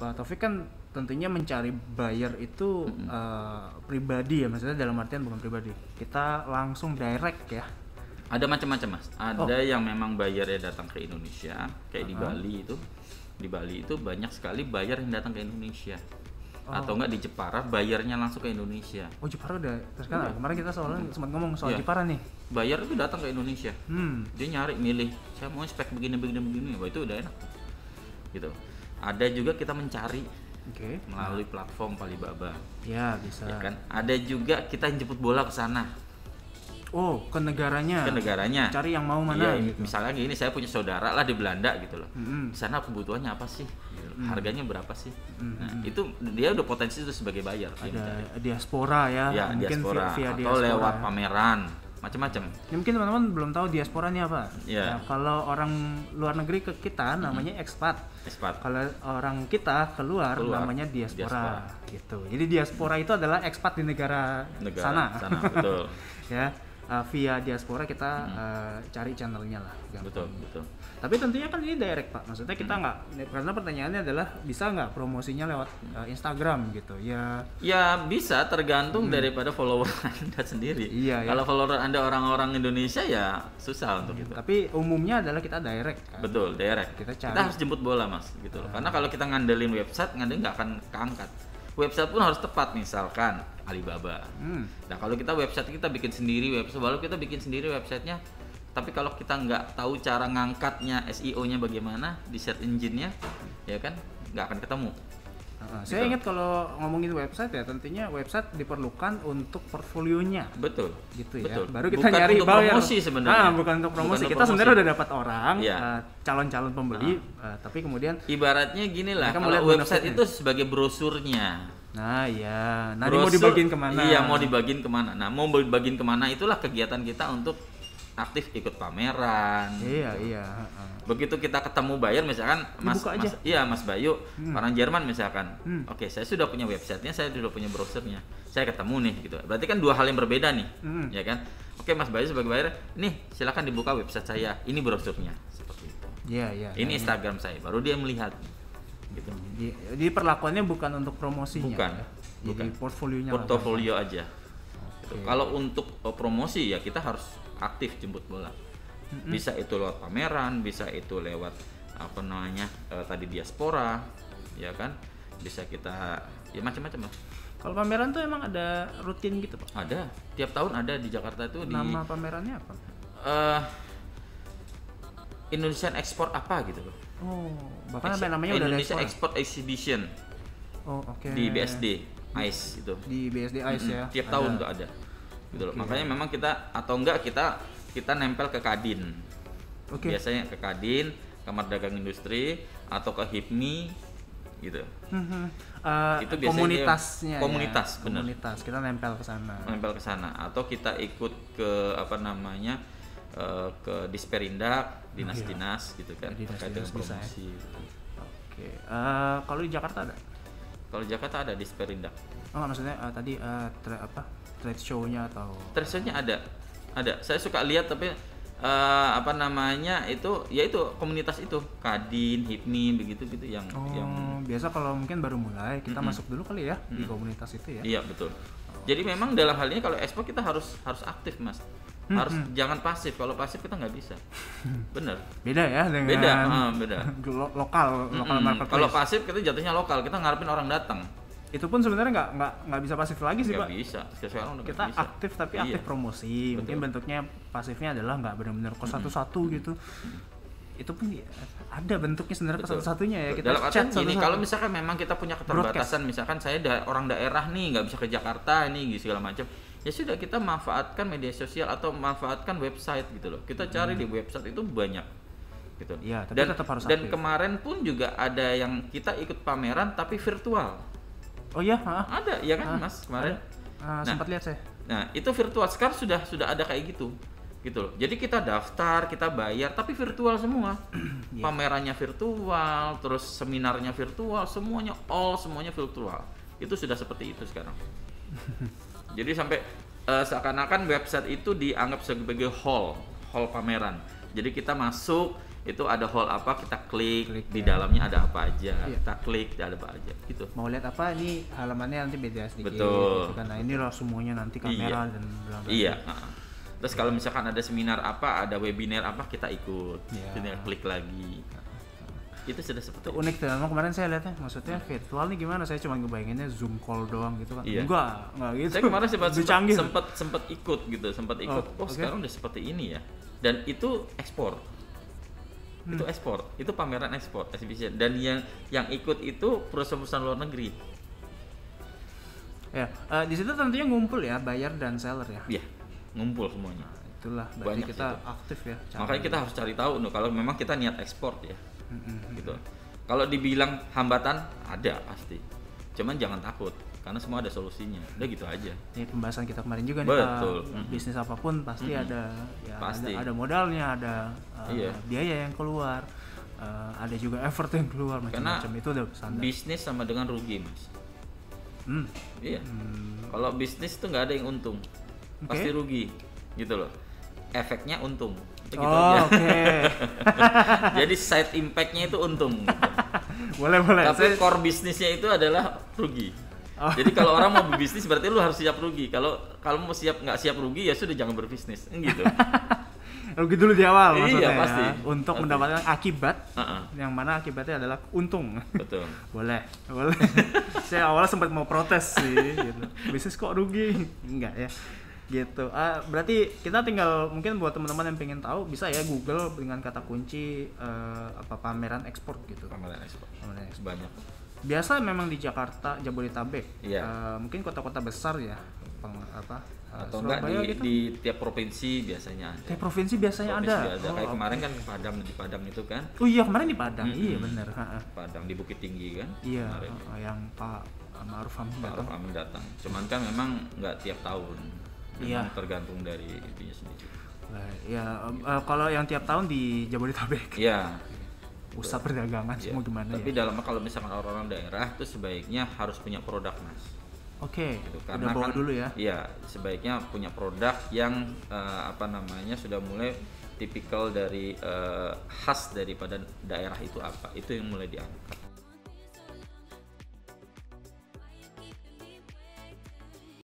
Pak Taufik kan tentunya mencari buyer itu pribadi ya, maksudnya dalam artian bukan pribadi. Kita langsung direct ya. Ada macam-macam Mas. Ada yang memang bayarnya datang ke Indonesia, kayak di Bali itu. Di Bali itu banyak sekali buyer yang datang ke Indonesia. Atau enggak di Jepara bayarnya langsung ke Indonesia. Oh, Jepara udah terkenal. Kemarin kita soalnya sempat ngomong soal Jepara nih. Buyer itu datang ke Indonesia. Dia nyari milih, saya mau spek begini. Wah, itu udah enak. Gitu. Ada juga kita mencari melalui platform Alibaba. Ya, bisa. Ya kan? Ada juga kita jemput bola ke sana. Oh, ke negaranya. Ke negaranya. Cari yang mau mana iya, gitu. Misalnya gini, saya punya saudara lah di Belanda gitu loh. Di sana kebutuhannya apa sih? Harganya berapa sih? Nah, itu dia udah potensi itu sebagai buyer. Ada diaspora ya. Ya, mungkin diaspora. via Atau diaspora. lewat pameran, macam-macam. Ya, mungkin teman-teman belum tahu diaspora ini apa. Ya. Nah, kalau orang luar negeri ke kita namanya expat. Kalau orang kita keluar namanya diaspora. Gitu. Jadi diaspora itu adalah expat di negara sana. Betul. Ya. Via diaspora kita cari channelnya lah. Betul. Tapi tentunya kan ini direct Pak, maksudnya kita nggak, karena pertanyaannya adalah bisa nggak promosinya lewat Instagram gitu ya? Ya bisa, tergantung daripada follower Anda sendiri. Iya. Kalau follower Anda orang-orang Indonesia ya susah untuk itu. Tapi umumnya adalah kita direct kan? Betul, direct. Kita harus jemput bola Mas, gitu loh. Karena kalau kita ngandelin website nggak akan keangkat. Website pun harus tepat, misalkan Alibaba. Nah kalau kita website kita bikin sendiri websitenya, tapi kalau kita nggak tahu cara ngangkatnya, SEO-nya bagaimana di search engine-nya, ya kan nggak akan ketemu. Saya ingat kalau ngomongin website ya, tentunya website diperlukan untuk portfolionya. Betul. Gitu ya. Betul. Baru kita bukan nyari untuk promosi sebenarnya. Bukan untuk promosi. Kita sebenarnya udah dapat orang, calon-calon pembeli, tapi kemudian ibaratnya gini lah, kalau website itu sebagai brosurnya. Nah iya, nanti mau dibagiin kemana? Iya, mau dibagiin kemana. Nah, mau dibagiin kemana itulah kegiatan kita untuk aktif ikut pameran. Iya. Begitu kita ketemu buyer, misalkan Mas Bayu, orang Jerman misalkan. Oke, saya sudah punya websitenya, saya sudah punya browsernya. Saya ketemu nih gitu. Berarti kan dua hal yang berbeda nih. Ya kan? Oke, Mas Bayu sebagai buyer, nih silakan dibuka website saya. Ini browsernya seperti itu. Iya. Ini Instagram saya, baru dia melihat. Gitu. Jadi perlakuannya bukan untuk promosinya. Bukan. Jadi portfolionya. Portofolio aja. Gitu. Kalau untuk promosi ya kita harus aktif jemput bola. Bisa itu lewat pameran, bisa itu lewat tadi diaspora, ya kan? Bisa kita ya macam-macam lah. Kalau pameran tuh emang ada rutin gitu Pak? Ada, tiap tahun ada di Jakarta itu. Nama pamerannya apa? Indonesian Export apa gitu loh. Oh, bahkan namanya udah Indonesia Export Exhibition. Oh, oke. Di BSD ICE itu. Di BSD ICE ya. Tiap tahun tuh ada. Gitu loh. Makanya memang kita kita nempel ke Kadin. Biasanya ke Kadin, Kamar Dagang Industri atau ke HIPMI gitu. Itu komunitasnya. Komunitas, benar. Komunitas. Kita nempel ke sana. Atau kita ikut ke ke Disperindak, dinas-dinas gitu kan. Terkait dengan promosi. Oke. Kalau di Jakarta ada? Kalau di Jakarta ada Disperindak. Oh, maksudnya tadi trade show-nya atau? Trade show-nya ada. Saya suka lihat tapi itu komunitas itu Kadin, HIPMI begitu yang biasa kalau mungkin baru mulai kita masuk dulu kali ya di komunitas itu ya. Iya betul. Jadi memang dalam hal ini kalau ekspor kita harus aktif Mas. Harus jangan pasif. Kalau pasif kita nggak bisa. Bener. Beda ya dengan beda. lokal marketplace. Kalau pasif kita jatuhnya lokal, kita ngarepin orang datang. Itu pun sebenarnya nggak bisa pasif lagi sih Pak. Nggak bisa. Sekarang udah kita bisa. Aktif tapi aktif promosi. Betul. Mungkin bentuknya pasifnya adalah nggak benar-benar kos satu-satu gitu. Itu pun ada bentuknya sebenarnya kos satu-satunya ya. Kita dalam artian gini, kalau misalkan memang kita punya keterbatasan, misalkan saya orang daerah nih nggak bisa ke Jakarta nih segala macam, ya sudah kita manfaatkan media sosial atau manfaatkan website gitu loh. Kita cari di website itu banyak gitu. Ya, tapi tetap harus dan kemarin pun juga ada yang kita ikut pameran tapi virtual. Oh iya, ada ya kan Mas kemarin. Sempat lihat saya. Nah itu virtual, sekarang sudah ada kayak gitu loh. Jadi kita daftar, kita bayar, tapi virtual semua. Pamerannya virtual, terus seminarnya virtual, semuanya virtual. Itu sudah seperti itu sekarang. Jadi sampai seakan-akan website itu dianggap sebagai hall pameran. Jadi kita masuk itu ada hall apa, kita klik di dalamnya ada apa aja, kita klik ada apa aja gitu. Mau lihat apa, ini halamannya nanti beda sedikit. Betul. Gitu kan. Nah ini loh semuanya nanti kamera dan bla-bla. Iya. Terus kalau misalkan ada seminar apa, ada webinar apa, kita ikut, tinggal klik lagi. Itu sudah seperti itu. Unik tuh, emang kemarin saya lihatnya, maksudnya virtual nih gimana? Saya cuma ngebayanginnya Zoom call doang gitu kan. Enggak gitu. Saya kemarin sempat ikut gitu, sekarang udah seperti ini ya. Dan itu ekspor. Itu ekspor, itu pameran ekspor, exhibition. Dan yang ikut itu perusahaan-perusahaan luar negeri. Ya, di situ tentunya ngumpul ya, buyer dan seller ya. Iya, ngumpul semuanya. Nah, itulah berarti kita aktif ya. Makanya kita harus cari tahu kalau memang kita niat ekspor ya. Gitu. Kalau dibilang hambatan ada pasti. Cuman jangan takut karena semua ada solusinya. Udah gitu aja. Ini pembahasan kita kemarin juga nih Pak. Bisnis apapun pasti ada ya pasti. Ada modalnya, ada biaya yang keluar. Ada juga effort yang keluar macam-macam, itu udah standar. Bisnis sama dengan rugi, Mas. Iya. Kalau bisnis itu nggak ada yang untung. Pasti rugi. Gitu loh. Efeknya untung. Gitu aja. Jadi side impact-nya itu untung gitu. boleh. Tapi core bisnisnya itu adalah rugi. Jadi kalau orang mau berbisnis berarti lu harus siap rugi. Kalau mau nggak siap rugi ya sudah jangan berbisnis. Gitu. Rugi dulu di awal maksudnya. Iya, pasti. Untuk mendapatkan akibat yang mana akibatnya adalah untung. Betul. boleh. Saya awalnya sempat mau protes sih gitu. Bisnis kok rugi? Enggak ya. Gitu. Berarti kita tinggal mungkin buat teman-teman yang pengen tahu bisa ya Google dengan kata kunci pameran ekspor gitu. Pameran ekspor banyak. Biasa memang di Jakarta, Jabodetabek. Mungkin kota-kota besar ya. Atau enggak di tiap provinsi biasanya ada. Tiap provinsi biasanya ada. Kayak kemarin kan di Padang itu kan. Oh iya, kemarin di Padang. Iya benar. Padang di Bukit Tinggi kan. Iya, yang Pak Ma'ruf Amin datang. Cuman kan memang nggak tiap tahun. Memang tergantung dari itunya sendiri. Ya, kalau yang tiap tahun di Jabodetabek. Iya. Pusat perdagangan semua gimana. Tapi dalamnya kalau misalkan orang-orang daerah itu sebaiknya harus punya produk, Mas. Oke. Gitu. Karena udah bawa dulu ya. Iya, sebaiknya punya produk yang sudah mulai tipikal dari khas daripada daerah itu apa. Itu yang mulai diangkat.